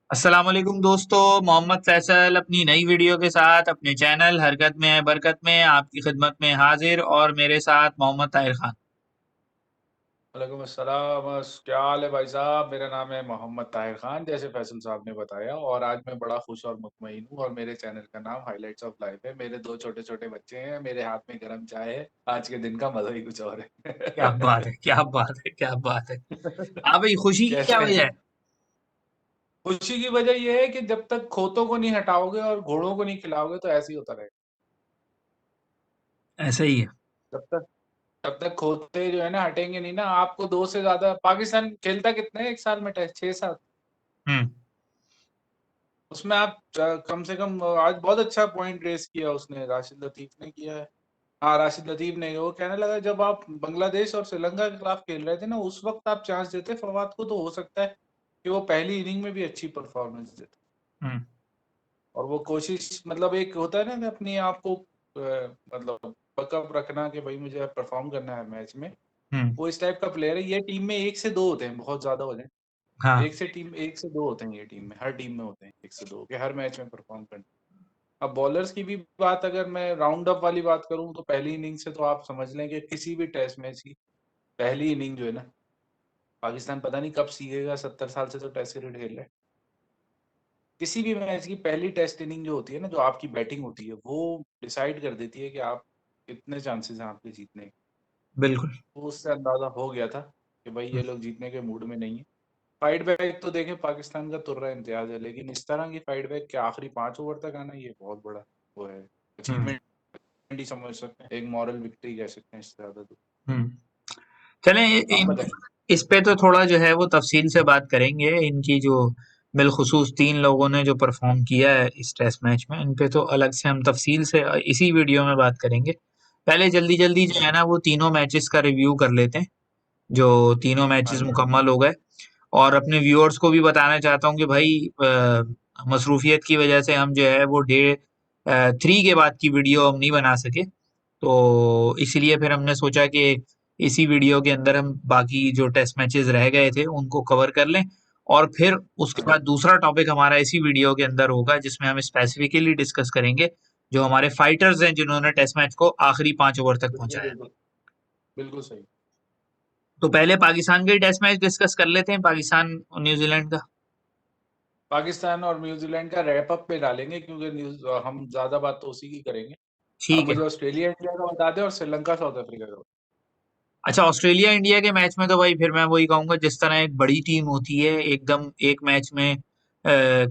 अस्सलाम वालेकुम दोस्तों। मोहम्मद फैसल अपनी नई वीडियो के साथ अपने चैनल हरकत में है बरकत में आपकी खिदमत में हाजिर और मेरे साथ मोहम्मद ताहिर खान। वालेकुम अस्सलाम। क्या हाल है भाई साहब? मेरा नाम है मोहम्मद ताहिर खान, जैसे फैसल साहब ने बताया। और आज मैं बड़ा खुश और मुतमईन हूँ। और मेरे चैनल का नाम हाइलाइट्स ऑफ लाइफ है। मेरे दो छोटे छोटे बच्चे हैं, मेरे हाथ में गर्म चाय है। आज के दिन का मजा ही कुछ और क्या बात है। है, क्या बात है, क्या बात है। हाँ भाई, खुशी की क्या कैसे वजह हैं? है? खुशी की वजह यह है कि जब तक खोतों को नहीं हटाओगे और घोड़ों को नहीं खिलाओगे तो ऐसे ही होता रहेगा। ऐसा ही है। जब तक तब तक खोते जो है ना हटेंगे नहीं ना। आपको दो से ज्यादा पाकिस्तान खेलता कितने हैं एक साल में? टेस्ट 6-7। हम्म। उसमें आप कम से कम आज बहुत अच्छा पॉइंट रेस किया उसने, राशिद लतीफ ने किया है। हाँ, राशिद लतीफ ने। वो कहने लगा जब आप बांग्लादेश और श्रीलंका के खिलाफ खेल रहे थे ना, उस वक्त आप चांस देते फवाद को तो हो सकता है कि वो पहली इनिंग में भी अच्छी परफॉर्मेंस देते। हम्म। और वो कोशिश, मतलब एक होता है ना कि अपने आप को मतलब बकअप रखना कि भाई मुझे परफॉर्म करना है मैच में। हम्म। वो इस टाइप का प्लेयर है। ये टीम में एक से दो होते हैं, बहुत ज्यादा हो जाए। हाँ। एक से दो होते हैं ये टीम में, हर टीम में होते हैं एक से दो, कि हर मैच में परफॉर्म करना। अब बॉलर्स की भी बात, अगर मैं राउंड अप वाली बात करूं तो पहली इनिंग से तो आप समझ लें कि किसी भी टेस्ट मैच की पहली इनिंग जो है ना, पाकिस्तान पता नहीं कब सीखेगा। 70 साल से तो टेस्ट क्रिकेट खेल रहा है। किसी भी मैच की पहली टेस्ट इनिंग जो होती है ना, जो आपकी बैटिंग होती है, वो डिसाइड कर देती है कि आप कितने चांसेस हैं आपके जीतने के। बिल्कुल। तो उससे अंदाजा हो गया था कि भाई ये लोग जीतने के मूड में नहीं है। फाइट बैक तो देखें, पाकिस्तान का तुर्रा इम्तियाज है, लेकिन इस तरह की फाइट बैक के आखिरी 5 ओवर तक आना, ये बहुत बड़ा वो है, हम्म। अचीवमेंट ही समझ सकते हैं, एक मॉरल विक्ट्री कह सकते हैं इससे ज्यादा तो। हम्म। चलें आप बताएं। इस पे तो थोड़ा जो है वो तफसील से बात करेंगे। इनकी जो बिलखुसूस तीन लोगों ने जो परफॉर्म किया है इस टेस्ट मैच में, इन पे तो अलग से हम तफसील से इसी वीडियो में बात करेंगे। पहले जल्दी जल्दी जो है ना वो तीनों मैचेस का रिव्यू कर लेते हैं, जो तीनों हाँ मैचेस जी। मुकम्मल हो गए। और अपने व्यूअर्स को भी बताना चाहता हूँ कि भाई मसरूफियत की वजह से हम जो है वो डे 3 के बाद की वीडियो हम नहीं बना सके। तो इसीलिए फिर हमने सोचा कि इसी वीडियो के अंदर हम बाकी जो टेस्ट मैचेस रह गए थे उनको कवर कर लें। और फिर उसके हाँ बाद जी। दूसरा टॉपिक हमारा इसी वीडियो के अंदर होगा जिसमें हम स्पेसिफिकली डिस्कस करेंगे जो हमारे फाइटर्स हैं जिन्होंने टेस्ट मैच को आखिरी 5 ओवर तक बिल्कुल पहुंचाया। बिल्कुल। बिल्कुल सही। तो पहले पाकिस्तान के टेस्ट मैच डिस्कस कर लेते हैं, पाकिस्तान और न्यूजीलैंड का। पाकिस्तान और न्यूजीलैंड का रैप अप पे डालेंगे, क्योंकि न्यूज हम ज्यादा बात तो उसी की करेंगे। आप ठीक है। मुझे ऑस्ट्रेलिया इंडिया का बता दें और श्रीलंका साउथ अफ्रीका का। अच्छा, ऑस्ट्रेलिया इंडिया के मैच में तो भाई फिर मैं वही कहूंगा, जिस तरह एक बड़ी टीम होती है एकदम एक मैच में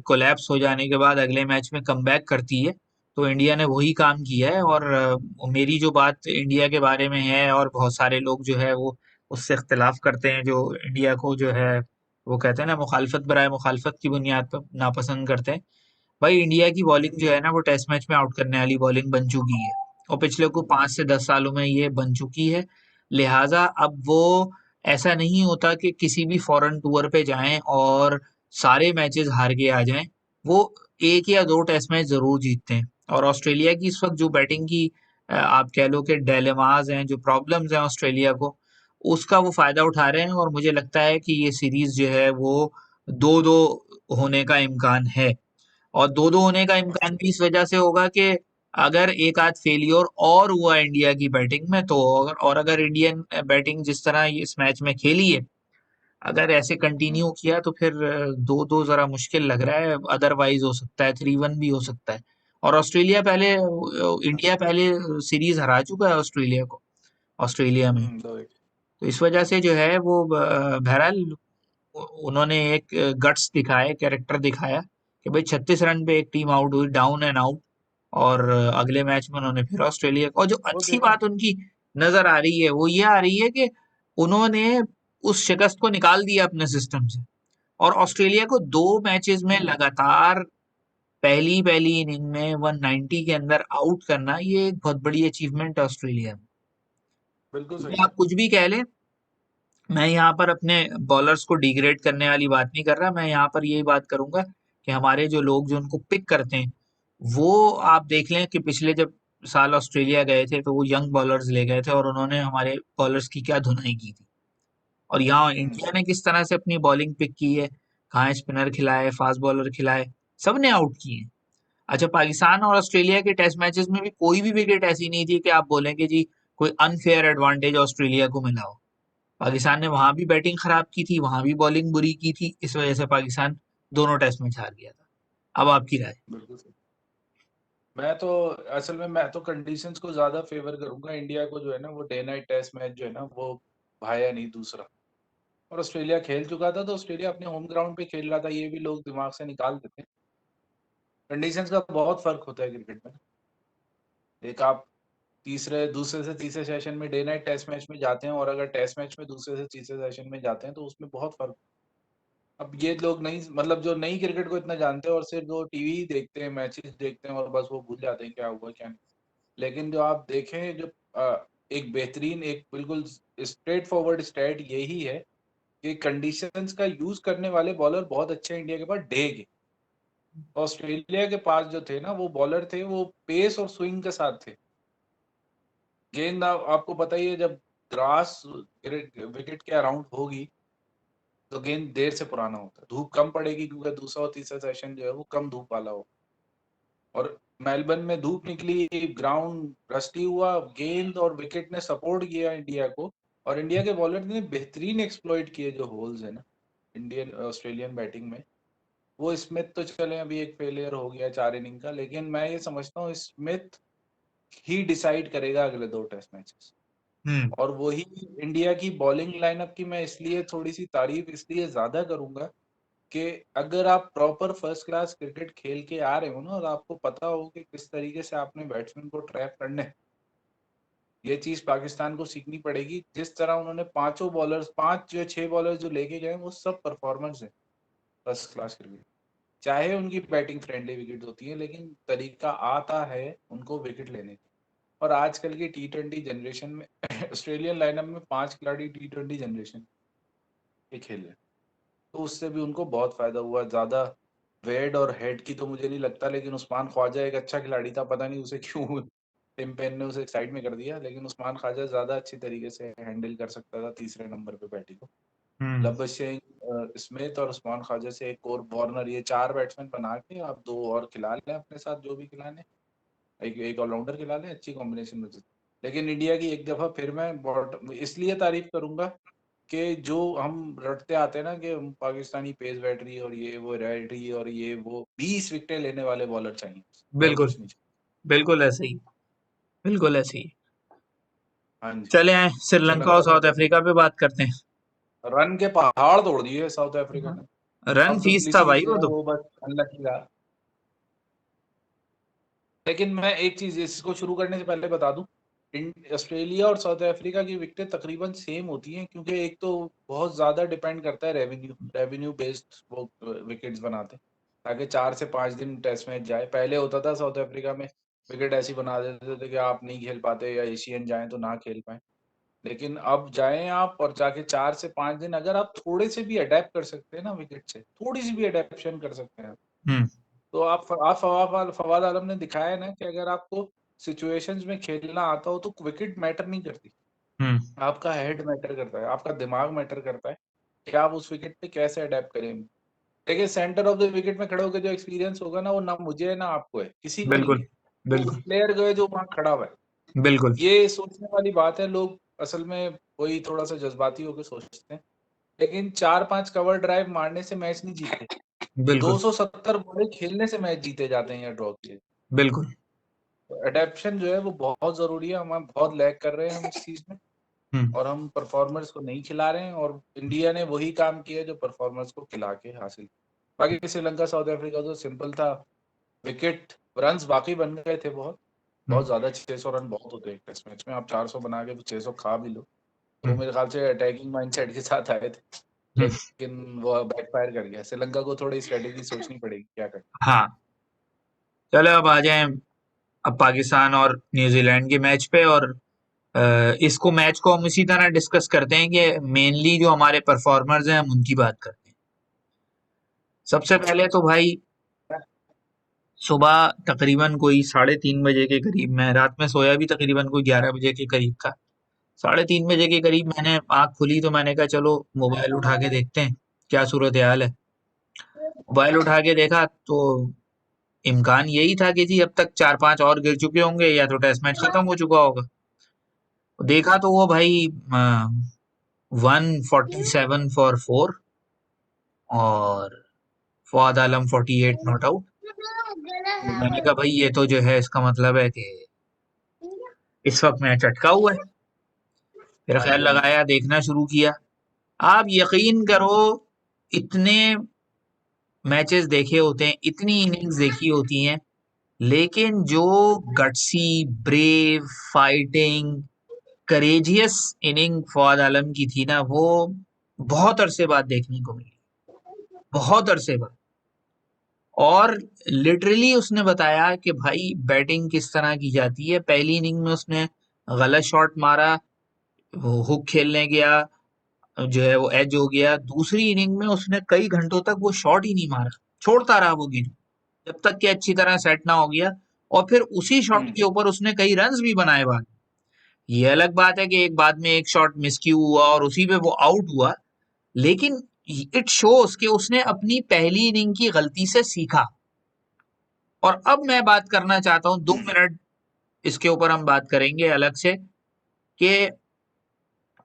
कोलैप्स हो जाने के बाद अगले मैच में कमबैक करती है, तो इंडिया ने वही काम किया है। और मेरी जो बात इंडिया के बारे में है, और बहुत सारे लोग जो है वो उससे इख्तिलाफ करते हैं, जो इंडिया को जो है वो कहते हैं ना मुखालफत बराए मुखालफत की बुनियाद पर नापसंद करते हैं। भाई इंडिया की बॉलिंग जो है ना वो टेस्ट मैच में आउट करने वाली बॉलिंग बन चुकी है, और पिछले को 5 से 10 सालों में ये बन चुकी है। लिहाजा अब वो ऐसा नहीं होता कि किसी भी फॉरेन टूर पे जाएं और सारे मैचेस हार के आ जाएं। वो एक या दो टेस्ट मैच जरूर जीतते हैं। और ऑस्ट्रेलिया की इस वक्त जो बैटिंग की आप कह लो कि डेलेमाज हैं, जो प्रॉब्लम्स हैं ऑस्ट्रेलिया को, उसका वो फायदा उठा रहे हैं। और मुझे लगता है कि ये सीरीज जो है वो 2-2 होने का इम्कान है। और 2-2 होने का इम्कान भी इस वजह से होगा कि अगर एक आध फेलियर और हुआ इंडिया की बैटिंग में, तो अगर इंडियन बैटिंग जिस तरह इस मैच में खेली है, अगर ऐसे हम्म। कंटिन्यू किया तो फिर 2-2 जरा मुश्किल लग रहा है। अदरवाइज हो सकता है 3-1 भी हो सकता है। और ऑस्ट्रेलिया पहले इंडिया पहले सीरीज हरा चुका है ऑस्ट्रेलिया को, ऑस्ट्रेलिया में। तो एक। तो इस वजह से जो है वो बहरहाल उन्होंने एक गट्स दिखाए, कैरेक्टर दिखाया कि भाई 36 रन पे एक टीम आउट हुई, डाउन एंड आउट। और अगले मैच में उन्होंने फिर ऑस्ट्रेलिया को, और जो वो अच्छी देखें। बात उनकी नजर आ रही है वो ये आ रही है कि उन्होंने उस शिकस्त को निकाल दिया अपने सिस्टम से। और ऑस्ट्रेलिया को 2 मैचेस में लगातार पहली पहली इनिंग में 190 के अंदर आउट करना, ये एक बहुत बड़ी अचीवमेंट है ऑस्ट्रेलिया में। बिल्कुल ये सही है। आप कुछ भी कह लें, मैं यहाँ पर अपने बॉलर्स को डिग्रेड करने वाली बात नहीं कर रहा। मैं यहाँ पर यही बात करूंगा कि हमारे जो लोग जो उनको पिक करते हैं, वो आप देख लें कि पिछले जब साल ऑस्ट्रेलिया गए थे तो वो यंग बॉलर्स ले गए थे और उन्होंने हमारे बॉलर्स की क्या धुनाई की थी। और यहाँ हम्म। इंडिया ने किस तरह से अपनी बॉलिंग पिक की है, कहाँ स्पिनर खिलाए, फास्ट बॉलर खिलाए, सबने आउट किए। अच्छा, पाकिस्तान और ऑस्ट्रेलिया के टेस्ट मैचेस में भी कोई भी विकेट ऐसी नहीं थी कि आप बोलें कि जी कोई अनफेयर एडवांटेज ऑस्ट्रेलिया को मिला हो। पाकिस्तान ने वहां भी बैटिंग खराब की थी, वहां भी बॉलिंग बुरी की थी, इस वजह से पाकिस्तान दोनों टेस्ट मैच हार गया था। अब आपकी राय। बिल्कुल सही। मैं तो असल में मैं तो कंडीशंस को ज्यादा फेवर करूंगा। इंडिया को जो है ना वो डे नाइट टेस्ट मैच जो है ना वो भाया नहीं दूसरा। और ऑस्ट्रेलिया खेल चुका था तो ऑस्ट्रेलिया अपने होम ग्राउंड पे खेल रहा था, ये भी लोग दिमाग से निकाल देते हैं। कंडीशंस का बहुत फर्क होता है क्रिकेट में। एक आप दूसरे से तीसरे सेशन में डे नाइट टेस्ट मैच में जाते हैं, और अगर टेस्ट मैच में दूसरे से तीसरे सेशन में जाते हैं तो उसमें बहुत फर्क। अब ये लोग नहीं, मतलब जो नई क्रिकेट को इतना जानते हैं और सिर्फ वो टीवी देखते हैं, मैचेस देखते हैं और बस वो भूल जाते हैं क्या हुआ क्या नहीं। लेकिन जो आप देखें, जो एक बेहतरीन, एक बिल्कुल स्ट्रेट फॉरवर्ड स्टैट यही है कि कंडीशंस का यूज करने वाले बॉलर बहुत अच्छे हैं इंडिया के पास डे के। ऑस्ट्रेलिया के पास जो थे ना वो बॉलर थे, वो पेस और स्विंग के साथ थे। गेंद आपको पता ही है, जब ग्रास विकेट के अराउंड होगी तो गेंद देर से पुराना होता है, धूप कम पड़ेगी क्योंकि दूसरा और तीसरा सेशन जो है वो कम धूप वाला हो। और मेलबर्न में धूप निकली, ग्राउंड रस्टी हुआ, गेंद और विकेट ने सपोर्ट किया इंडिया को। और इंडिया के बॉलर ने बेहतरीन एक्सप्लॉइट किए जो होल्स है ना इंडियन ऑस्ट्रेलियन बैटिंग में। वो स्मिथ तो चले अभी एक फेलियर हो गया 4 इनिंग का, लेकिन मैं ये समझता हूँ स्मिथ ही डिसाइड करेगा अगले 2 टेस्ट मैचेस। हम्म। और वही इंडिया की बॉलिंग लाइनअप की मैं इसलिए थोड़ी सी तारीफ इसलिए ज्यादा करूंगा कि अगर आप प्रॉपर फर्स्ट क्लास क्रिकेट खेल के आ रहे हो ना, और आपको पता हो कि किस तरीके से आपने बैट्समैन को ट्रैप करना है, ये चीज पाकिस्तान को सीखनी पड़ेगी। जिस तरह उन्होंने पांचों बॉलर्स, 5 या 6 बॉलर्स जो लेके गए वो सब परफॉर्मर्स है फर्स्ट क्लास क्रिकेट। चाहे उनकी बैटिंग फ्रेंडली विकेट होती है, लेकिन तरीका आता है उनको विकेट लेने का। और आजकल की T20 जनरेशन में ऑस्ट्रेलियन लाइनअप में 5 खिलाड़ी T20 जनरेशन के खेल रहे हैं, तो उससे भी उनको बहुत फायदा हुआ। ज्यादा वेड और हेड की तो मुझे नहीं लगता, लेकिन उस्मान ख्वाजा एक अच्छा खिलाड़ी था, पता नहीं उसे क्यों टिम पेन ने उसे साइड में कर दिया। लेकिन उस्मान ख्वाजा ज्यादा अच्छी तरीके से हैंडल कर सकता था तीसरे नंबर पे बैटिंग को। हम्म। लबश सिंह, स्मिथ और उस्मान ख्वाजा से एक और वार्नर, ये 4 बैट्समैन बना के आप 2 और खिला लें अपने साथ, जो भी खिलाने, एक एक ऑलराउंडर खिला लें, अच्छी कॉम्बिनेशन में। लेकिन इंडिया की एक दफा फिर मैं बहुत इसलिए तारीफ करूंगा कि जो हम रटते आते हैं ना कि पाकिस्तानी पेस बैटरी और ये वो रेडी और ये वो 20 विकेटें लेने वाले बॉलर चाहिए, और बिल्कुल। कुछ नहीं चाहिए। बिल्कुल ऐसे ही। बिल्कुल ऐसे ही। हाँ जी। चले आए श्रीलंका और श्रीलंका तो साउथ कैसे अफ्रीका पे बात करते हैं। रन के पहाड़ तोड़ दिए साउथ अफ्रीका हाँ। ने। रन अब फीस था डुप्लेसिस भाई जो वो है तो। वो बस अनलकी रहा। लेकिन मैं एक चीज इसको शुरू करने से पहले बता दूं, ऑस्ट्रेलिया और साउथ अफ्रीका की विकेटें तकरीबन सेम होती हैं, क्योंकि एक तो बहुत ज्यादा डिपेंड करता है रेवेन्यू बेस्ड वो विकेट्स बनाते हैं, ताकि 4 से 5 दिन टेस्ट मैच जाए। पहले होता था साउथ अफ्रीका में विकेट ऐसी बना देते थे कि आप नहीं खेल पाते, या एशियन जाएं तो ना खेल पाए। लेकिन अब जाएं आप और जाके 4 से 5 दिन अगर आप थोड़े से भी अडेप्ट कर सकते हैं ना विकेट से, थोड़ी सी भी अडेप्शन कर सकते हैं, हम्म। तो आप फवाद आलम ने दिखाया है ना कि अगर आपको सिचुएशंस में खेलना आता हो तो विकेट मैटर नहीं करती। हम्म। आपका हेड मैटर करता है, आपका दिमाग मैटर करता है कि आप उस विकेट पे कैसे अडेप्ट करेंगे। देखिए सेंटर ऑफ द विकेट में खड़े होकर जो एक्सपीरियंस होगा ना, वो ना मुझे है ना आपको है, किसी को नहीं बिल्कुल। है। वो उस बिल्कुल। प्लेयर को है जो वहां खड़ा हुआ है। बिल्कुल। ये सोचने वाली बात है, लोग असल में वही थोड़ा सा जज्बाती होकर सोचते हैं। लेकिन 4-5 कवर ड्राइव मारने से मैच नहीं जीतते, बिल्कुल। 270 बॉलें खेलने से मैच जीते जाते हैं या ड्रॉ किए। बिल्कुल। अडेप्शन जो है वो बहुत जरूरी है, हम बहुत लैग कर रहे हैं हम इस चीज में। हम्म। और हम परफॉर्मर्स को नहीं खिला रहे हैं, और इंडिया ने वही काम किया जो परफॉर्मर्स को खिला के हासिल किया। बाकी श्रीलंका साउथ अफ्रीका तो सिंपल था। विकेट रन्स बाकी बन गए थे बहुत हम्म। बहुत ज्यादा। 600 रन बहुत होते हैं एक टेस्ट मैच में, आप 400 बना के 600 खा भी लो, तो हम्म। मेरे ख्याल से अटैकिंग माइंडसेट के साथ आए थे। हम्म। लेकिन वो बैकफायर कर गया। श्रीलंका को थोड़ी स्ट्रेटेजी सोचनी पड़ेगी क्या करना। हाँ। चलो अब आ जाएं अब पाकिस्तान और न्यूजीलैंड के मैच पे। और इसको मैच को हम इसी तरह डिस्कस करते हैं कि मेनली जो हमारे परफॉर्मर्स हैं हम उनकी बात करते हैं। सबसे पहले तो भाई सुबह तकरीबन कोई 3:30 बजे के करीब, मैं रात में सोया भी तकरीबन कोई 11 बजे के करीब था। 3:30 बजे के करीब मैंने आंख खुली तो मैंने कहा चलो मोबाइल उठा के देखते हैं क्या सूरत हाल है। मोबाइल उठा के देखा तो इम्कान यही था कि जी अब तक 4-5 और गिर चुके होंगे या तो टेस्ट मैच खत्म हो चुका होगा। देखा तो वो भाई 147 फॉर 4 और फवाद आलम 48 नॉट आउट। तो मैंने कहा भाई ये तो जो है इसका मतलब है कि इस वक्त मैच अटका हुआ है। फिर हाँ खैर जी, हाँ जी। लगाया, देखना शुरू किया। आप यकीन करो, इतने मैचेस देखे होते हैं, इतनी इनिंग्स देखी होती हैं, लेकिन जो gutsy, brave, fighting, courageous inning Fawad Alam की थी ना, वो बहुत अरसे बाद देखने को मिली, बहुत अरसे बाद। और लिटरली उसने बताया कि भाई बैटिंग किस तरह की जाती है। पहली इनिंग में उसने गलत शॉट मारा, वो हुक खेलने गया, जो है वो एज हो गया। दूसरी इनिंग में उसने कई घंटों तक वो शॉट ही नहीं मारा, छोड़ता रहा वो गेंद, जब तक कि अच्छी तरह सेट ना हो गया। और फिर उसी शॉट हुँ, के ऊपर उसने कई रन्स भी बनाए बाद में। ये अलग बात है कि एक बाद में एक शॉट मिसक्यू हुआ और उसी पे वो आउट हुआ, लेकिन इट शोज कि उसने अपनी पहली इनिंग की गलती से सीखा। और अब मैं बात करना चाहता हूं, 2 मिनट इसके ऊपर हम बात करेंगे अलग से, कि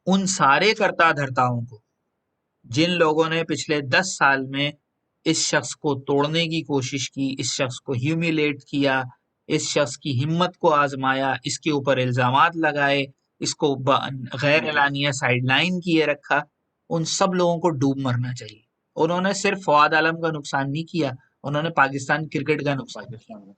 उन सारे कर्ता धर्ताओं को, जिन लोगों ने पिछले 10 साल में इस शख्स को तोड़ने की कोशिश की, इस शख्स को ह्यूमिलेट किया, इस शख्स की हिम्मत को आजमाया, इसके ऊपर इल्जामात लगाए, इसको गैर हाँ जी। एलानिया साइडलाइन किए रखा, उन सब लोगों को डूब मरना चाहिए। उन्होंने सिर्फ फवाद आलम का नुकसान नहीं किया, उन्होंने पाकिस्तान क्रिकेट का नुकसान किया। पाकिस्तान में।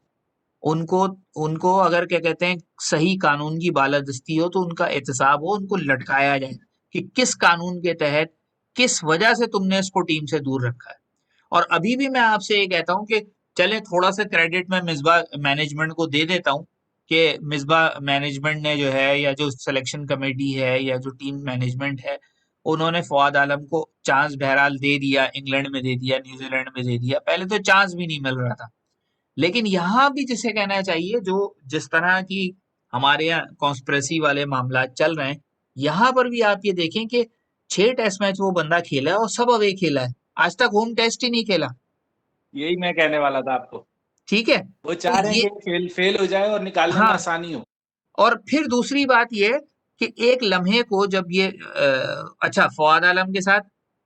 उनको उनको अगर क्या कहते हैं, सही कानून की बालादस्ती हो तो उनका एहतसाब हो, उनको लटकाया जाए कि किस कानून के तहत, किस वजह से तुमने इसको टीम से दूर रखा है। और अभी भी मैं आपसे ये कहता हूं कि चले थोड़ा सा क्रेडिट मैं मिसबा मैनेजमेंट को दे देता हूं, कि मिसबा मैनेजमेंट ने जो है, या जो सिलेक्शन कमेटी है, या जो टीम मैनेजमेंट है, उन्होंने फवाद आलम को चांस बहरहाल दे दिया, इंग्लैंड में दे दिया, न्यूजीलैंड में दे दिया, पहले तो चांस भी नहीं मिल रहा था। लेकिन यहाँ भी जिसे कहना चाहिए, जो जिस तरह की हमारे यहाँ कॉन्स्पिरेसी वाले मामला चल रहे हैं, यहाँ पर भी आप ये देखें कि 6 टेस्ट मैच वो बंदा खेला है और सब अवे खेला है, आज तक होम टेस्ट ही नहीं खेला। यही मैं कहने वाला था आपको। ठीक है, वो तो चाह रहे हैं ये, कि फेल फेल हो जाए और निकालने में हाँ। आसानी हो। और फिर दूसरी बात ये कि एक लम्हे को जब ये अच्छा, फवाद आलम के साथ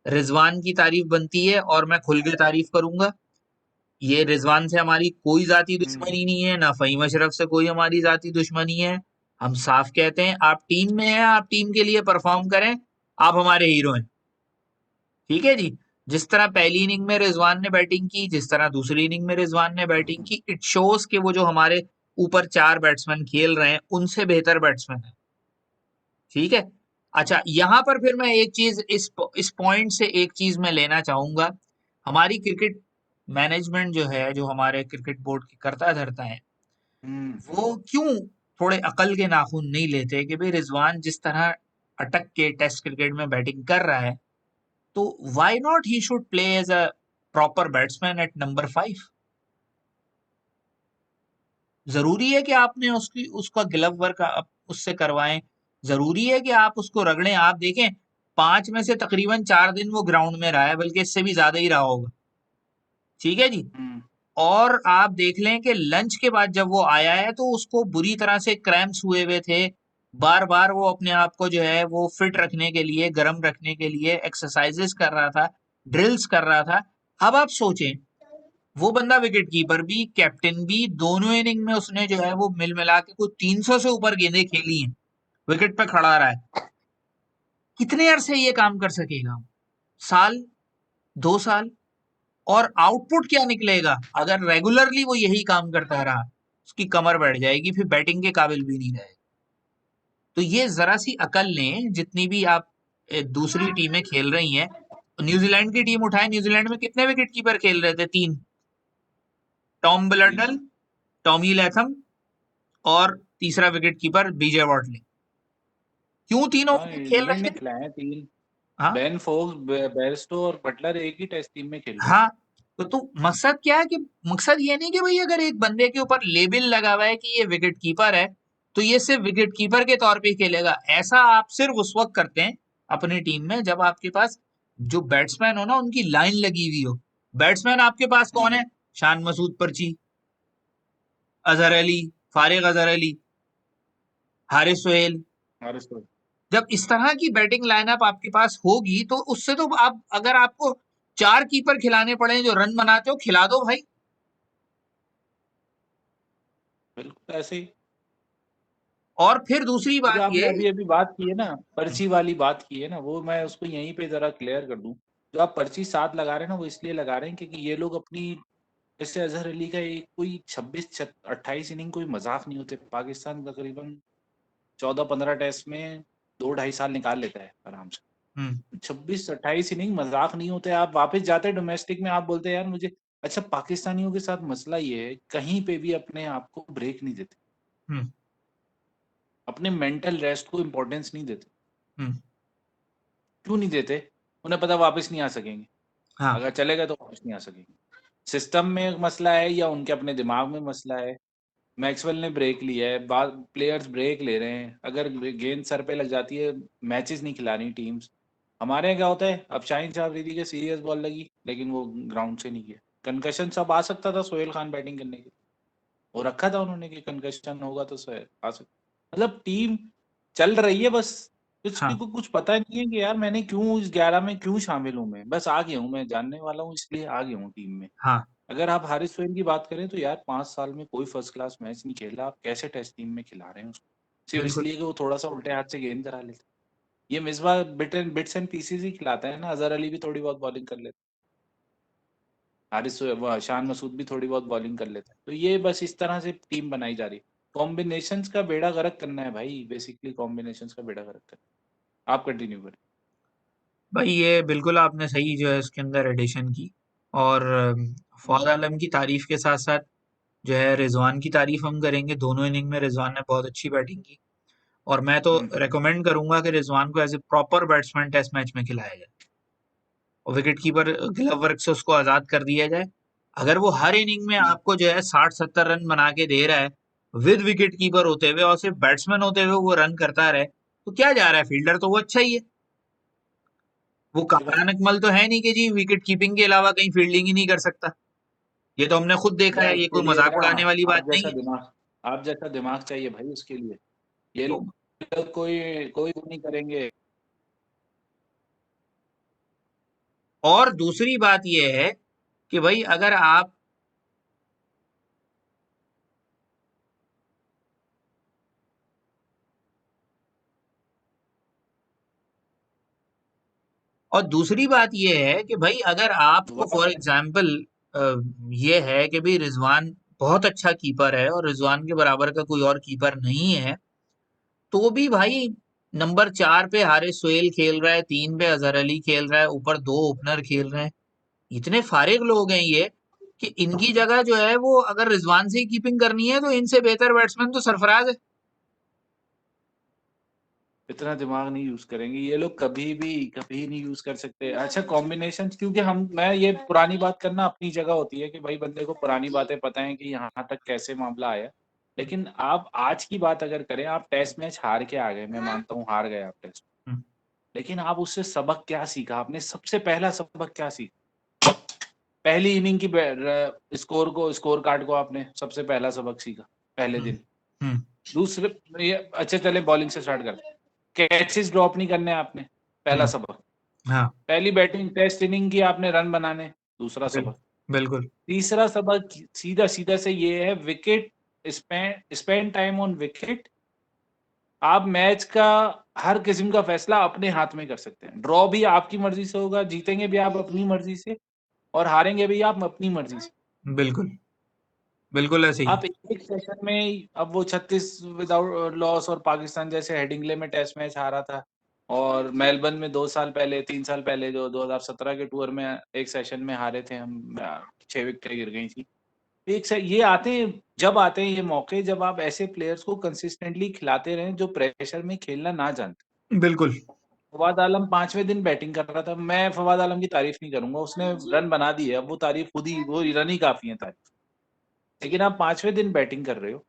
रिजवान की तारीफ बनती है और मैं खुल के तारीफ करूंगा। ये रिजवान से हमारी कोई जाती हुँ, दुश्मनी नहीं है, ना फहीम अशरफ से कोई हमारी जाती दुश्मनी है। हम साफ कहते हैं, आप टीम में हैं, आप टीम के लिए परफॉर्म करें, आप हमारे हीरो हैं। ठीक है जी। जिस तरह पहली इनिंग में रिजवान ने बैटिंग की, जिस तरह दूसरी इनिंग में रिजवान ने बैटिंग की, इट शोज कि वो जो हमारे ऊपर 4 बैट्समैन खेल रहे हैं, उनसे बेहतर बैट्समैन है। ठीक है। अच्छा, यहाँ पर फिर मैं एक चीज, इस पॉइंट से एक चीज मैं लेना चाहूंगा। हमारी क्रिकेट मैनेजमेंट जो है, जो हमारे क्रिकेट बोर्ड की करता धरता है, हुँ। वो क्यों थोड़े अकल के नाखून नहीं लेते कि भाई रिजवान जिस तरह अटक के टेस्ट क्रिकेट में बैटिंग कर रहा है, तो why not he should play as a proper batsman at number 5। जरूरी है कि आपने उसकी उसका ग्लव वर्क आप उससे करवाएं, जरूरी है कि आप उसको रगड़ें। आप देखें, 5 में से तकरीबन 4 दिन वो ग्राउंड में रहा है, बल्कि इससे भी ज्यादा ही रहा होगा। ठीक है जी। हुँ, और आप देख लें कि लंच के बाद जब वो आया है तो उसको बुरी तरह से क्रैम्प्स हुए हुए थे। बार बार वो अपने आप को जो है वो फिट रखने के लिए, गर्म रखने के लिए एक्सरसाइजेस कर रहा था, ड्रिल्स कर रहा था। अब आप सोचें, वो बंदा विकेट कीपर भी, कैप्टन भी, दोनों इनिंग में उसने जो है वो मिल मिला के कुछ 300 से ऊपर गेंदें खेली हैं, विकेट पे खड़ा रहा है। कितने अरसे ये काम कर सकेगा? साल, 2 साल? और आउटपुट क्या निकलेगा अगर रेगुलरली वो यही काम करता रहा? उसकी कमर बैठ जाएगी, फिर बैटिंग के काबिल भी नहीं रहेगा। तो ये जरा सी अकल लें, जितनी भी आप दूसरी टीमें खेल रही हैं। न्यूजीलैंड की टीम उठाएं, न्यूजीलैंड में कितने विकेट कीपर खेल रहे थे? 3। टॉम 3। ब्लडल, टॉमी लैथम, और तीसरा विकेट कीपर बीजे वॉटले। क्यों तीनों हाँ, विकेट खेल इंग्लैंड रहे ने थे? खिलाए हैं 3। हाँ, बेन फोक्स, बेयरस्टो और बटलर एक ही टेस्ट टीम में खेल रहे हैं। हाँ। तो मकसद क्या है कि मकसद ये नहीं कि भाई अगर एक बंदे के ऊपर लेबल लगा हुआ है कि ये विकेट कीपर है, तो ये सिर्फ विकेट कीपर के तौर पे ही खेलेगा। ऐसा आप सिर्फ उस वक्त करते हैं अपनी टीम में जब आपके पास जो बैट्समैन हो ना, उनकी लाइन लगी हुई हो। बैट्समैन आपके पास कौन है? शान मसूद पर्ची, अजहर अली, फारिग अजहर अली, हारिस सोहेल। हमारे तो जब इस तरह की बैटिंग लाइनअप आपके पास होगी तो उससे तो आप, अगर आपको 4 कीपर खिलाने पड़े जो रन बनाते हो, खिला दो भाई। बिल्कुल ऐसे ही। और फिर दूसरी वो जो बात आपने ये। अभी अभी बात की है ना, पर्ची वाली बात की है ना, वो मैं उसको यहीं पे जरा क्लियर कर दूं। जो आप पर्ची साथ लगा रहे हैं ना, वो इसलिए लगा रहे हैं क्योंकि ये लोग अपनी, जैसे अजहर अली का एक कोई 26-28 इनिंग कोई मजाक नहीं होते। पाकिस्तान तकरीबन 14-15 टेस्ट में 2-2.5 साल निकाल लेता है आराम से। हम्म। 26-28 इनिंग मजाक नहीं होते। आप वापस जाते डोमेस्टिक में, आप बोलते हैं यार मुझे, अच्छा पाकिस्तानियों के साथ मसला ये है, कहीं पे भी अपने आप को ब्रेक नहीं देते, हम्म। अपने मेंटल रेस्ट को इम्पोर्टेंस नहीं देते। हम्म। क्यों नहीं देते? उन्हें पता वापस नहीं आ सकेंगे। हाँ। अगर चले गए तो वापस नहीं आ सकेंगे। सिस्टम में एक मसला है या उनके अपने दिमाग में मसला है। मैक्सवेल ने ब्रेक लिया है, बाद प्लेयर्स ब्रेक ले रहे हैं, अगर गेंद सर पे लग जाती है, मैचेस नहीं खिला रही टीम्स। हमारे यहाँ क्या होता है, अब शाहीन शाह अफरीदी के सीरियस बॉल लगी लेकिन वो ग्राउंड से नहीं गया। कंकशन सब आ सकता था सोहेल खान बैटिंग करने के लिए, वो रखा था उन्होंने कि कंकशन होगा तो सोहेल आ सकता। मतलब टीम चल रही है, बस किसी हाँ। को कुछ पता नहीं है कि यार मैंने क्यों इस 11 में क्यों शामिल हूँ। मैं बस आ गया हूँ, मैं जानने वाला हूँ इसलिए आ गया हूँ टीम में। हाँ। अगर आप हारिस सोहेल की बात करें तो यार 5 साल में कोई फर्स्ट क्लास मैच नहीं खेला, आप कैसे टेस्ट टीम में खिला रहे हैं उसको? सिर्फ बिल्कुल। इसलिए कि वो थोड़ा सा उल्टे हाथ से गेंद करा लेते। ये मिसबा बिट्स एंड पीसीज ही खिलाता है ना। अजहर अली भी थोड़ी बहुत बॉलिंग कर लेता है, शान मसूद भी थोड़ी बहुत बॉलिंग कर लेता है। तो ये बस इस तरह से टीम बनाई जा रही है। कॉम्बिनेशंस का बेड़ा गर्क करना है भाई, बेसिकली कॉम्बिनेशंस का बेड़ा गर्क करना है। आप कंटिन्यू करें। भाई ये बिल्कुल आपने सही जो है इसके अंदर एडिशन की। और फवाद आलम की तारीफ के साथ साथ जो है रिजवान की तारीफ हम करेंगे। दोनों इनिंग में रिजवान ने बहुत अच्छी बैटिंग की। और मैं तो हम्म। रेकमेंड करूंगा कि रिजवान को as a proper batsman test match में खिलाया जाए और विकेट कीपर ग्लव वर्क से उसको आजाद कर दिया जाए। अगर वो हर इनिंग में हम्म। आपको जो है 60-70 रन बना के दे रहा है विद विकेट कीपर होते हुए और सिर्फ बैट्समैन होते हुए वो रन करता रहे, तो क्या जा रहा है? फील्डर तो वो अच्छा ही है। वो सही बात। काला नकमल तो है नहीं कि जी विकेट कीपिंग के अलावा कहीं फील्डिंग ही नहीं कर सकता। ये तो हमने खुद देखा भाई है, ये उसके कोई लिए मजाक ना उड़ाने वाली बात नहीं है। आप जैसा दिमाग चाहिए भाई उसके लिए। ये तो लोग कोई कोई वो नहीं करेंगे। और दूसरी बात ये है कि भाई अगर आप, और दूसरी बात ये है कि भाई अगर आपको दोबारा फॉर बताएं। एग्जांपल ये है कि भाई रिजवान बहुत अच्छा कीपर है और रिजवान के बराबर का कोई और कीपर नहीं है, तो भी भाई नंबर 4 पे हारिस सोहेल खेल रहा है, 3 पे अजहर अली खेल रहा है, ऊपर 2 ओपनर खेल रहे हैं। इतने फारिग लोग हैं ये कि इनकी जगह जो है वो अगर रिजवान से ही कीपिंग करनी है तो इनसे बेहतर बैट्समैन तो सरफराज है। इतना दिमाग नहीं यूज करेंगे ये लोग, कभी भी कभी नहीं यूज कर सकते। अच्छा कॉम्बिनेशन, क्योंकि हम मैं ये पुरानी बात करना अपनी जगह होती है कि भाई बंदे को पुरानी बातें पता है कि यहाँ तक कैसे मामला आया। लेकिन आप आज की बात अगर करें, आप टेस्ट मैच हार के आ गए, मैं मानता हूँ हार गए आप टेस्ट, हम्म। लेकिन आप उससे सबक क्या सीखा? आपने सबसे पहला सबक क्या सीखा? पहली इनिंग की स्कोर कार्ड को आपने सबसे पहला सबक सीखा पहले हम्म। दिन। हम्म। दूसरे, ये अच्छा चले बॉलिंग से स्टार्ट करते हैं। कैचेस ड्रॉप नहीं करने आपने, पहला हम्म। सबक। हाँ। पहली बैटिंग टेस्ट इनिंग की आपने रन बनाने, दूसरा बिल, सबक। बिल्कुल। तीसरा सबक सीधा सीधा से ये है, wicket spend spend time on wicket. आप मैच का हर किस्म का फैसला अपने हाथ में कर सकते हैं। ड्रॉ भी आपकी मर्जी से होगा, जीतेंगे भी आप अपनी मर्जी से, और हारेंगे भी आप अपनी मर्जी से। बिल्कुल। बिल्कुल ऐसे ही। आप एक सेशन में, अब वो 36 विदाउट लॉस और पाकिस्तान जैसे हेडिंगले में टेस्ट मैच हारा था, और मेलबर्न में 2 साल पहले 3 साल पहले जो 2017 के टूर में एक सेशन में हारे थे हम, 6 विकेटें गिर गई थी। ये आते हैं, जब आते हैं ये मौके, जब आप ऐसे प्लेयर्स को कंसिस्टेंटली खिलाते रहें जो प्रेशर में खेलना ना जानते। बिल्कुल। फवाद आलम 5वें दिन बैटिंग कर रहा था, मैं फवाद आलम की तारीफ नहीं करूंगा, उसने रन बना दिए, अब वो तारीफ खुद ही, वो रन ही काफी है तारीफ। लेकिन आप 5वें दिन बैटिंग कर रहे हो,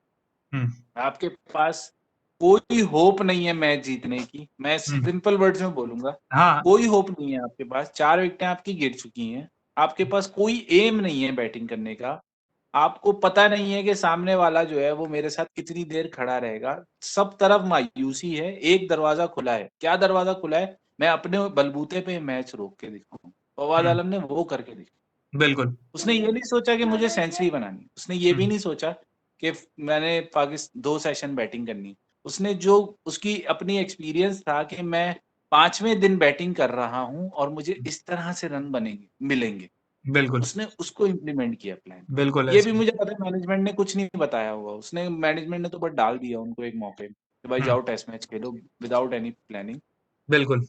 हम्म। आपके पास कोई होप नहीं है मैच जीतने की। मैं हम्म। सिंपल वर्ड्स में बोलूंगा, हाँ। कोई होप नहीं है आपके पास। 4 विकेटें आपकी गिर चुकी हैं, आपके पास कोई एम नहीं है बैटिंग करने का, आपको पता नहीं है कि सामने वाला जो है वो मेरे साथ कितनी देर खड़ा रहेगा, सब तरफ मायूसी है, एक दरवाजा खुला है, क्या दरवाजा खुला है? मैं अपने बलबूते पे मैच रोक के दिखाऊं। फवाद हम्म, आलम ने वो करके दिखाया। बिल्कुल। उसने ये नहीं सोचा कि मुझे सेंचुरी बनानी, उसने ये भी हम्म, नहीं सोचा कि मैंने पाकिस्तान 2 सेशन बैटिंग करनी। उसने जो उसकी अपनी एक्सपीरियंस था कि मैं 5वें दिन बैटिंग कर रहा हूँ और मुझे इस तरह से रन बनेंगे मिलेंगे, बिल्कुल। उसने उसको इम्प्लीमेंट किया प्लान। बिल्कुल ये भी ऐसे ही। मुझे पता है मैनेजमेंट ने कुछ नहीं बताया होगा, उसने मैनेजमेंट ने तो बस डाल दिया उनको एक मौके कि भाई हम्म, जाओ टेस्ट मैच खेलो विदाउट एनी प्लानिंग। बिल्कुल।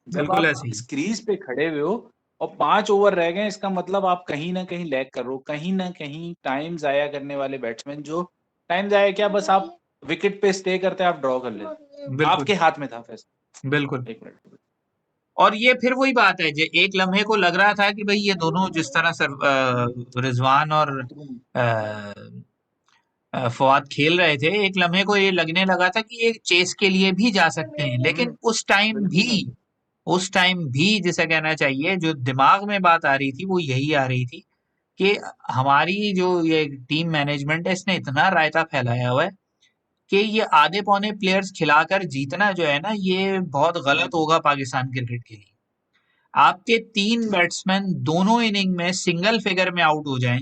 जब बिल्कुल आप ऐसे ही। इस क्रीज पे खड़े हुए हो और 5 ओवर रह गए, इसका मतलब आप कहीं ना कहीं लैग कर रहे हो, कहीं ना कहीं टाइम जाया करने वाले बैट्समैन जो टाइम जाया क्या, बस आप विकेट पे स्टे करते आप ड्रॉ कर लेते, बिल्कुल। आपके हाथ में था फैसला। बिल्कुल। 1 मिनट। और ये फिर वही बात है, जो एक लम्हे को लग रहा था कि भाई ये दोनों जिस तरह रिजवान और फवाद खेल रहे थे, एक लम्हे को ये लगने लगा था कि ये चेस के लिए भी जा सकते हैं, लेकिन बिल्कुल नहीं। उस टाइम भी जिसे कहना चाहिए, जो दिमाग में बात आ रही थी वो यही आ रही थी कि हमारी जो ये टीम मैनेजमेंट है इसने इतना रायता फैलाया हुआ है कि ये आधे पौने प्लेयर्स खिलाकर जीतना जो है ना, ये बहुत हाँ गलत जी। होगा पाकिस्तान क्रिकेट के लिए। आपके 3 बैट्समैन दोनों इनिंग में सिंगल फिगर में आउट हो जाएं,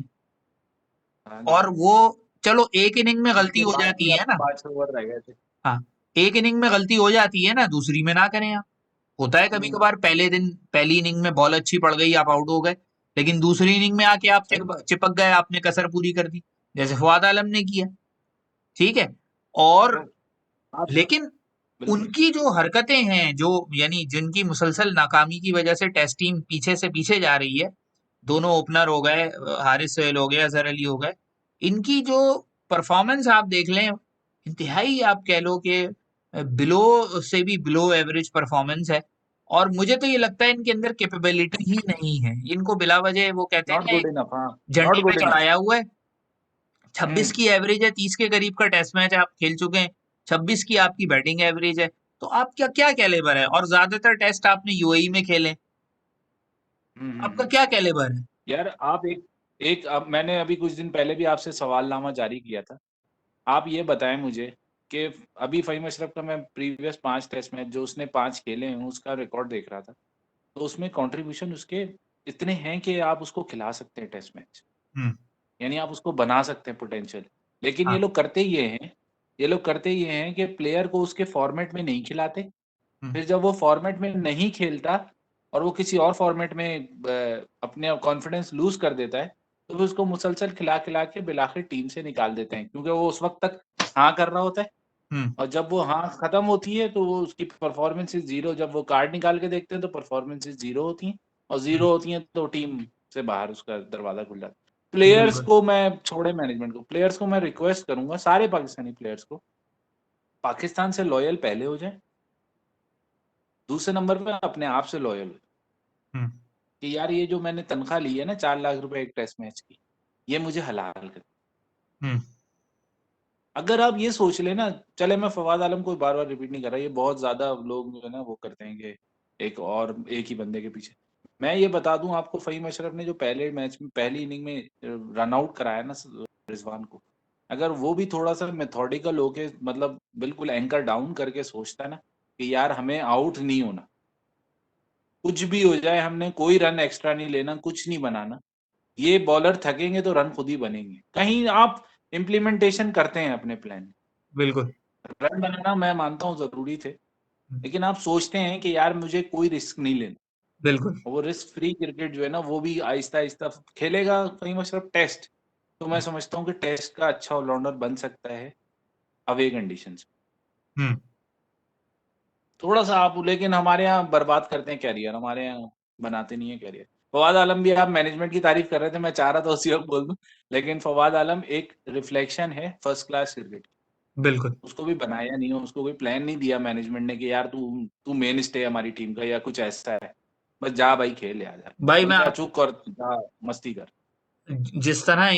हाँ जी। और वो, चलो एक इनिंग में गलती उसके हो बाद भी जाती अब है ना, 5 ओवर रह गए थे। हाँ, एक इनिंग में गलती हो जाती है ना, दूसरी में ना करें आप। होता है कभी हम्म, कभार, पहले दिन पहली इनिंग में बॉल अच्छी पड़ गई, आप आउट हो गए, लेकिन दूसरी इनिंग में आके आप सही बात। चिपक गए, आपने कसर पूरी कर दी, जैसे फवाद आलम ने किया। ठीक है। और तो आप लेकिन बिल्कुल। उनकी जो हरकतें हैं, जो यानी जिनकी मुसलसल नाकामी की वजह से टेस्ट टीम पीछे से पीछे जा रही है, दोनों ओपनर हो गए, हारिस सोहेल हो गए, अजहर अली हो गए, इनकी जो परफॉर्मेंस आप देख लें, इंतहाई आप कह लो कि बिलो से भी बिलो एवरेज परफॉर्मेंस है। और मुझे तो ये लगता है इनके अंदर कैपेबिलिटी ही नहीं है, इनको बिला वजह वो कहते हैं नॉट ना, गुड इनफ, हाँ। नॉट झंडे पे गुड इनफ। चढ़ाया हुआ है। 26 हम्म। की एवरेज है, 30 के करीब का टेस्ट मैच आप खेल चुके हैं, 26 की आपकी बैटिंग एवरेज है, तो आप क्या क्या कैलेबर है, और ज्यादातर टेस्ट आपने यूएई में खेले, आपका हम्म। क्या कैलेबर है। यार आप एक एक अब मैंने अभी कुछ दिन पहले भी आपसे सवालनामा जारी किया था। आप ये बताएं मुझे कि अभी फ़हीम अशरफ का मैं प्रीवियस 5 टेस्ट मैच जो उसने 5 खेले हैं उसका रिकॉर्ड देख रहा था। तो उसमें कंट्रीब्यूशन उसके इतने हैं कि आप उसको खिला सकते हैं टेस्ट मैच। हम्म। यानी आप उसको बना सकते हैं पोटेंशियल। लेकिन हाँ। ये लोग करते ये हैं कि प्लेयर को उसके फॉर्मेट में नहीं खिलाते। हम्म। फिर जब वो फॉर्मेट में नहीं खेलता और वो किसी और फॉर्मेट में अपने कॉन्फिडेंस लूज कर देता है, तो फिर उसको मुसलसल खिला-खिला के बिलाखिर टीम से निकाल देते हैं। क्योंकि वो उस वक़्त तक हाँ कर रहा होता है हम्म। और जब वो हाँ खत्म होती है तो वो उसकी परफॉर्मेंसेस ज़ीरो, जब वो कार्ड निकाल के देखते हैं तो परफॉर्मेंसेस ज़ीरो होती हैं और हम्म। ज़ीरो होती हैं तो टीम से बाहर उसका दरवाज़ा खुल जाता है। प्लेयर्स बिल्कुल। को मैं छोड़े मैनेजमेंट को, प्लेयर्स को मैं रिक्वेस्ट करूँगा सारे पाकिस्तानी प्लेयर्स को, पाकिस्तान से लॉयल पहले हो जाएँ, दूसरे नंबर पे अपने आप से लॉयल हो। हम्म। कि यार ये जो मैंने तनख्वाह ली है ना 4 लाख रुपए एक टेस्ट मैच की, ये मुझे हलाल कर। हम्म। अगर आप ये सोच लें ना, चले मैं फवाद आलम को बार-बार रिपीट नहीं कर रहा, ये बहुत ज़्यादा लोग जो है ना वो करते हैं कि एक ही बंदे के पीछे। मैं ये बता दूँ आपको फ़हीम अशरफ ने जो पहले मैच में पहली इनिंग में रन आउट कराया ना रिजवान को, अगर वो भी थोड़ा-सा मेथोडिकल होके मतलब बिल्कुल एंकर डाउन करके सोचता है ना, कि यार हमें आउट नहीं होना, कुछ भी हो जाए हमने कोई रन एक्स्ट्रा नहीं लेना, कुछ नहीं बनाना। ये बॉलर थकेंगे तो रन खुद ही बनेंगे। कहीं आप इम्प्लीमेंटेशन करते हैं अपने प्लान। बिल्कुल। रन बनाना मैं मानता हूँ ज़रूरी थे, हम्म, लेकिन आप सोचते हैं कि यार मुझे कोई रिस्क नहीं लेना। बिल्कुल। वो रिस्क फ्री क्रिकेट जो है ना वो भी आहिस्ता-आहिस्ता खेलेगा फ़हीम अशरफ टेस्ट, तो मैं समझता हूँ कि टेस्ट का अच्छा ऑलराउंडर बन सकता है अवे कंडीशंस में। हम्म। थोड़ा-सा आप लेकिन हमारे यहाँ बर्बाद करते हैं करियर, हमारे यहाँ बनाते नहीं है करियर। फवाद आलम भी आप मैनेजमेंट की तारीफ़ कर रहे थे, मैं चाह रहा था उसी वक़्त बोल दूँ, लेकिन फवाद आलम एक रिफ्लेक्शन है फर्स्ट क्लास क्रिकेट। बिल्कुल। उसको भी बनाया नहीं है, उसको कोई प्लान नहीं दिया मैनेजमेंट ने कि यार तू तू मेन स्टे हमारी टीम का या कुछ ऐसा है। बस जा भाई खेल यार जा, भाई तू मैं जा चुप कर, जा मस्ती कर। जिस तरह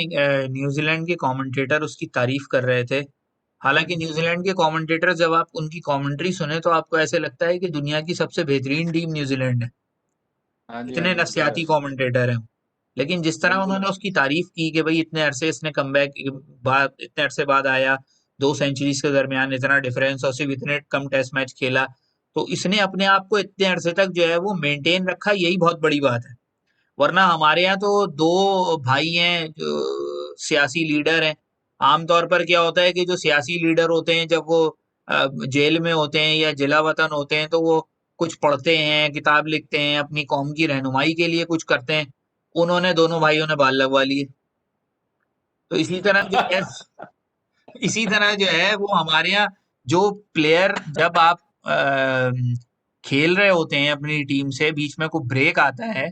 न्यूजीलैंड के कमेंटेटर उसकी तारीफ कर रहे थे, हालांकि न्यूजीलैंड के कमेंटेटर, जब आप उनकी कमेंट्री सुने तो आपको ऐसे लगता है कि दुनिया की सबसे बेहतरीन टीम न्यूजीलैंड है, हाँ जी, हाँ इतने जी, बिल्कुल नफसियाती ऐसा ही है। कमेंटेटर हैं। लेकिन जिस तरह बिल्कुल उन्होंने भाई। उसकी तारीफ की कि भाई इतने अरसे इसने कमबैक बाद इतने अरसे बाद आया, 2 सेंचुरीज के दरमियान इतना डिफरेंस और सिर्फ इतने कम टेस्ट मैच खेला, तो इसने अपने आप को इतने अरसे तक जो है वो मेंटेन रखा, यही बहुत बड़ी बात है। वरना हमारे यहाँ तो दो भाई हैं जो सियासी लीडर हैं। आमतौर पर क्या होता है कि जो सियासी लीडर होते हैं जब वो जेल में होते हैं या जिला वतन होते हैं तो वो कुछ पढ़ते हैं, किताब लिखते हैं, अपनी कौम की रहनुमाई के लिए कुछ करते हैं। उन्होंने दोनों भाइयों ने बाल लगवा लिए। तो इसी तरह जो है वो हमारे यहाँ जो प्लेयर, जब आप खेल रहे होते हैं अपनी टीम से, बीच में कोई ब्रेक आता है,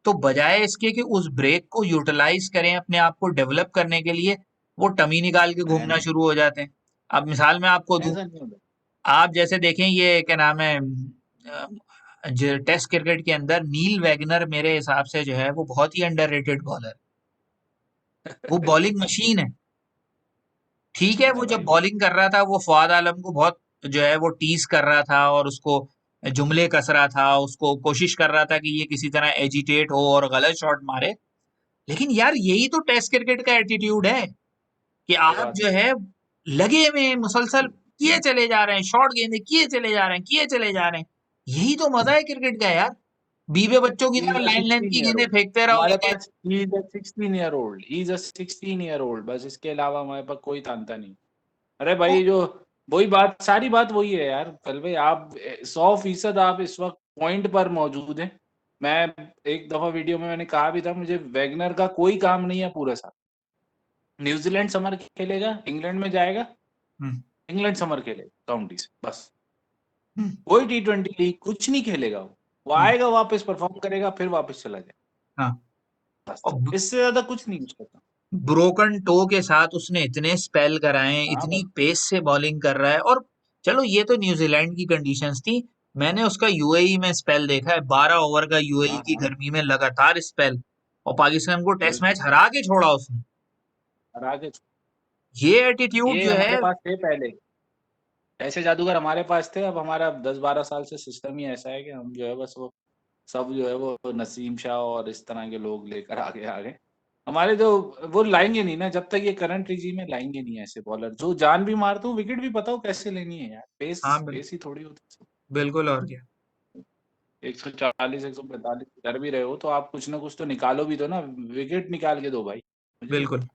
तो बजाय इसके कि उस ब्रेक को यूटिलाइज करें अपने आप को डेवलप करने के लिए, वो टमी निकाल के है घूमना नहीं, शुरू हो जाते हैं। अब मिसाल मैं आपको दूं, ऐसा नहीं होता। आप जैसे देखें ये क्या नाम है, जो टेस्ट क्रिकेट के अंदर नील वैगनर मेरे हिसाब से जो है वो बहुत ही अंडररेटेड बॉलर, वो बॉलिंग मशीन है। ठीक है, मशीन है वो जब भाई वो। बॉलिंग कर रहा था वो फवाद आलम को बहुत जो है वो टीज कर रहा था और उसको जुमले कस रहा था, उसको कोशिश कर रहा था कि ये किसी तरह एजिटेट हो और गलत शॉट मारे। लेकिन यार यही तो टेस्ट क्रिकेट का एटीट्यूड है कि सही आप बात जो है। है लगे में मुसलसल किए चले जा रहे हैं, शॉर्ट गेंदे किए चले जा रहे हैं, किए चले जा रहे हैं। यही तो मजा है क्रिकेट का यार। बीबे बच्चों की ही इज तरह अ लाइन लेंथ 16 की ईयर गेंदें ओल्ड। फेंकते रहो हमारे लेकिन। पास he is a 16 year old, he is a 16 year old, बस इसके अलावा हमारे पास कोई तांता नहीं। अरे तो भाई जो वही बात, सारी बात वही है यार कल भाई, आप 100% आप इस वक्त पॉइंट पर मौजूद हैं। मैं एक दफा वीडियो में मैंने कहा भी था, मुझे वैगनर का कोई काम नहीं है पूरे साल। न्यूजीलैंड समर खेलेगा, इंग्लैंड में जाएगा, हम्म, इंग्लैंड समर खेलेगा काउंटी से बस। हम्म, कोई टी20 लीग कुछ नहीं खेलेगा वो हम्म, आएगा वापस परफॉर्म करेगा फिर वापस चला जाएगा हाँ। बस। और इससे ज्यादा कुछ नहीं उसका काम। ब्रोकन टो के साथ उसने इतने स्पेल कराए, हाँ इतनी बस। पेस से बॉलिंग कर रहा है। और चलो ये तो न्यूजीलैंड की कंडीशंस थी, मैंने उसका यूएई में स्पेल देखा है, 12 ओवर का यूएई हाँ की हाँ गर्मी में लगातार स्पेल, और पाकिस्तान को टेस्ट मैच बिल्कुल। हरा के छोड़ा उसने। और आगे ये एटीट्यूड ये जो है। हमारे पास थे पहले, ऐसे जादूगर हमारे पास थे। अब हमारा 10-12 साल से सिस्टम ही ऐसा है कि हम जो है बस वो सब जो है वो नसीम शाह और इस तरह के लोग लेकर आगे आ गए। हमारे जो वो लाएंगे नहीं ना, जब तक ये करंट रिजीम में लाएंगे नहीं ऐसे बॉलर जो जान भी मारते हो, विकेट भी पता हो कैसे लेनी है यार। पेस हाँ पेस ही थोड़ी होती है। बिल्कुल, और क्या। 140 145 कर भी रहे हो तो आप कुछ ना कुछ तो निकालो भी, तो ना विकेट निकाल के दो भाई मुझे। बिल्कुल। तो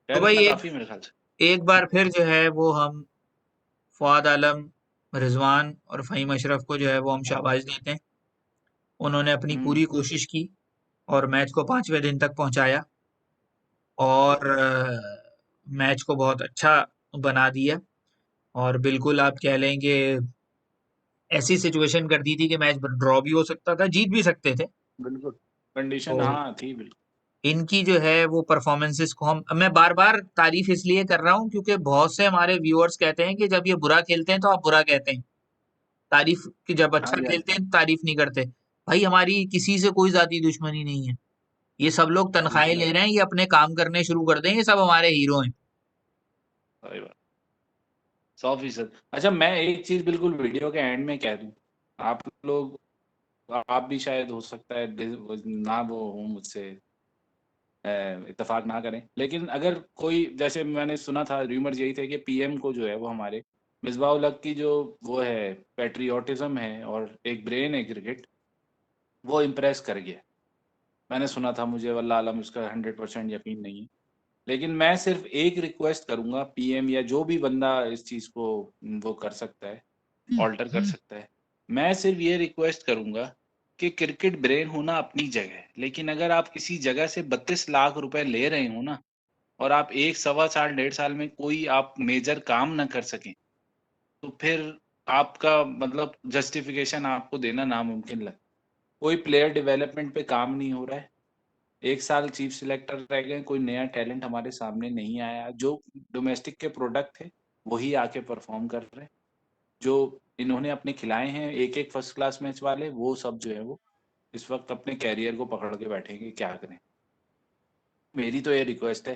खैर भाई इतना एक काफी है मेरे ख्याल से। एक बार फिर जो है वो हम फवाद आलम, रिजवान और फहीम अशरफ को जो है वो हम शाबाश देते हैं। उन्होंने अपनी हम्म। पूरी कोशिश की और मैच को 5वें दिन तक पहुंचाया और मैच को बहुत अच्छा बना दिया। और बिल्कुल आप कह लें कि ऐसी सिचुएशन कर दी थी कि मैच ड्रॉ भी हो सकता था, जीत भी सकते थे। बिल्कुल तो कंडीशन हाँ थी बिल्कुल। इनकी जो है वो परफॉर्मेंसेस को मैं बार बार तारीफ इसलिए कर रहा हूँ क्योंकि बहुत से हमारे व्यूअर्स कहते हैं कि जब ये बुरा खेलते हैं तो आप बुरा कहते हैं, तारीफ की जब हाँ अच्छा जी हाँ खेलते जी। हैं तारीफ नहीं करते। भाई हमारी किसी से कोई जाती दुश्मनी नहीं है, ये सब लोग तनख्वाहें बिल्कुल ले भाई। रहे हैं, ये अपने काम करने शुरू कर दें, ये सब हमारे हीरो हैं। सही बात। 100%। अच्छा मैं एक चीज बिल्कुल वीडियो के एंड में कह दूं, आप लोग, आप भी शायद हो सकता है ना वो हो मुझसे इत्तेफाक ना करें, लेकिन अगर कोई, जैसे मैंने सुना था र्यूमर्स यही थे कि पीएम को जो है वो हमारे मिसबाह उल हक की जो वो है पैट्रियोटिज्म है और एक ब्रेन है क्रिकेट, वो इम्प्रेस कर गया। मैंने सुना था, मुझे वल्लाह आलम उसका 100% यकीन नहीं है। लेकिन मैं सिर्फ एक रिक्वेस्ट करूंगा पीएम या जो भी बंदा इस चीज को वो कर सकता है, ऑल्टर कर सकता है, मैं सिर्फ ये रिक्वेस्ट करूंगा कि क्रिकेट ब्रेन होना अपनी जगह है, लेकिन अगर आप किसी जगह से 32 लाख रुपए ले रहे हो ना, और आप एक सवा साल 1.5 साल में कोई आप मेजर काम ना कर सकें, तो फिर आपका मतलब जस्टिफिकेशन आपको देना नामुमकिन लगता है। कोई प्लेयर डेवलपमेंट पे काम नहीं हो रहा है, 1 साल चीफ सिलेक्टर रह गए, कोई नया टैलेंट हमारे सामने नहीं आया, जो डोमेस्टिक के प्रोडक्ट थे वही आके परफॉर्म कर रहे हैं। जो इन्होंने अपने खिलाए हैं एक एक फर्स्ट क्लास मैच वाले, वो सब जो है वो इस वक्त अपने कैरियर को पकड़ के बैठेंगे, क्या करें। मेरी तो ये रिक्वेस्ट है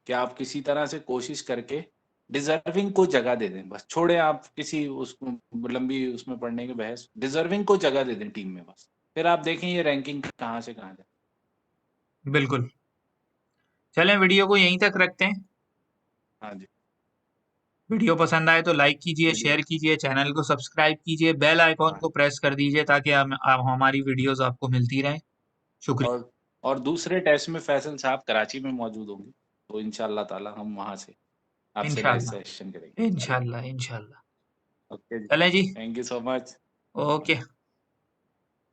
कि आप किसी तरह से कोशिश करके डिजर्विंग को जगह दे दें, बस छोड़े आप किसी उसको लंबी उसमें पड़ने की बहस, डिजर्विंग को जगह दे दें टीम में बस। फिर आप देखें ये रैंकिंग कहाँ से कहाँ जाए। बिल्कुल। चलें वीडियो को यहीं तक रखते हैं। हाँ जी। वीडियो पसंद आए तो लाइक कीजिए, वीडियो। शेयर कीजिए, चैनल को सब्सक्राइब कीजिए, बेल आइकॉन हाँ को प्रेस कर दीजिए ताकि हमारी वीडियोस आपको मिलती रहें। शुक्रिया। और दूसरे टेस्ट में फैसल साहब कराची में मौजूद होंगे, तो इंशाल्लाह ताला हम वहाँ से आपसे लाइव इंशाल्लाह, सेशन करेंगे इंशाल्लाह। इंशाल्लाह, इंशाल्लाह। ओके जी। चलें जी। Thank you so much. Okay.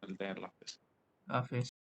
मिलते हैं। अल्लाह हाफ़िज़। हाफिज।